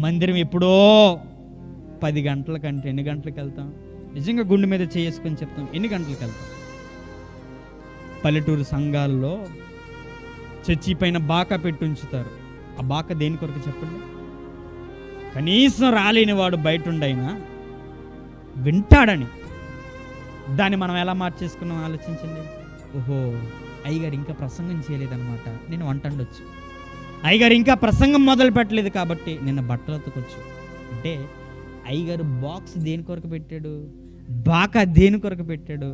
మందిరం ఎప్పుడో 10 గంటల కంటే ఎన్ని గంటలకు వెళ్తాం? నిజంగా గుండె మీద చేసుకొని చెప్తాం, ఎన్ని గంటలకు వెళ్తాం? పల్లెటూరు సంఘాల్లో చర్చి పైన బాకా పెట్టి ఉంచుతారు. ఆ బాక దేని కొరకు చెప్పండి? కనీసం రాలేని వాడు బయట ఉండైనా వింటాడని. దాన్ని మనం ఎలా మార్చేసుకున్నాం ఆలోచించండి. ఓహో, అయ్యగారు ఇంకా ప్రసంగం చేయలేదన్నమాట, నేను వంట వండొచ్చు. అయ్యగారు ఇంకా ప్రసంగం మొదలు పెట్టలేదు కాబట్టి నిన్న బట్టలు ఉతకొచ్చు. అంటే అయ్యగారు బాక్స్ దేని కొరకు పెట్టాడు? బాకా దేని కొరకు పెట్టాడు?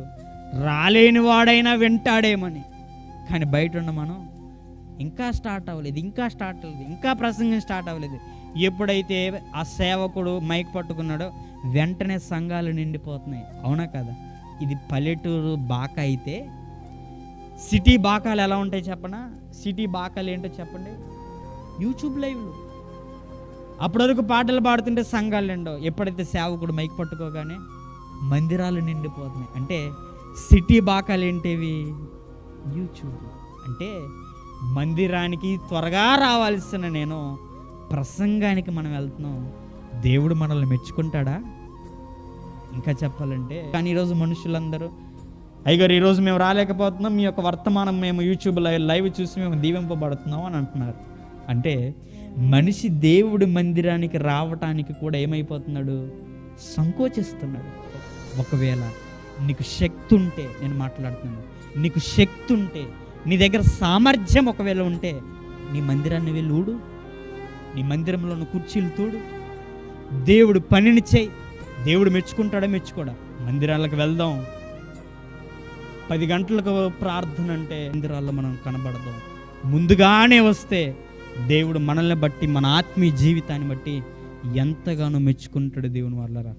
రాలేని వాడైనా వింటాడేమని. కానీ బయట ఉన్న మనం ఇంకా స్టార్ట్ అవ్వలేదు, ఇంకా ప్రసంగం స్టార్ట్ అవ్వలేదు. ఎప్పుడైతే ఆ సేవకుడు మైక్ పట్టుకున్నాడో వెంటనే సంఘాలు నిండిపోతున్నాయి. అవునా కదా? ఇది పల్లెటూరు బాకా అయితే సిటీ బాకాలు ఎలా ఉంటాయి చెప్పనా? సిటీ బాకాలు ఏంటో చెప్పండి? యూట్యూబ్ లైవ్లు. అప్పటి వరకు పాటలు పాడుతుంటే సంఘాలు నిండవు. ఎప్పుడైతే సేవకుడు మైక్ పట్టుకోగానే మందిరాలు నిండిపోతున్నాయి. అంటే సిటీ బాకాలు ఏంటివి? యూట్యూబ్. అంటే మందిరానికి త్వరగా రావాల్సిన నేను ప్రసంగానికి మనం వెళ్తున్నాం. దేవుడు మనల్ని మెచ్చుకుంటాడా? ఇంకా చెప్పాలంటే కానీ ఈరోజు మనుషులందరూ, అయ్యగారు ఈరోజు మేము రాలేకపోతున్నాం, మీ యొక్క వర్తమానం మేము యూట్యూబ్ లైవ్ చూసి మేము దీవింపబడుతున్నాం అని అంటున్నారు. అంటే మనిషి దేవుడి మందిరానికి రావటానికి కూడా ఏమైపోతున్నాడు? సంకోచిస్తున్నాడు. ఒకవేళ నీకు శక్తి ఉంటే, నేను మాట్లాడుతున్నాను, నీకు శక్తి ఉంటే, నీ దగ్గర సామర్థ్యం ఒకవేళ ఉంటే నీ మందిరాన్ని వెళ్ళి ఊడు, నీ మందిరంలో ఉన్న కుర్చీలు తోడు, దేవుడు పనిని చేయి. దేవుడు మెచ్చుకుంటాడా మెచ్చుకోడా? మందిరాలకు వెళ్దాం. 10 గంటలకు ప్రార్థన అంటే మందిరాల్లో మనం కనబడదాం. ముందుగానే వస్తే దేవుడు మనల్ని బట్టి, మన ఆత్మీయ జీవితాన్ని బట్టి ఎంతగానో మెచ్చుకుంటాడు దేవుని వాళ్ళరా.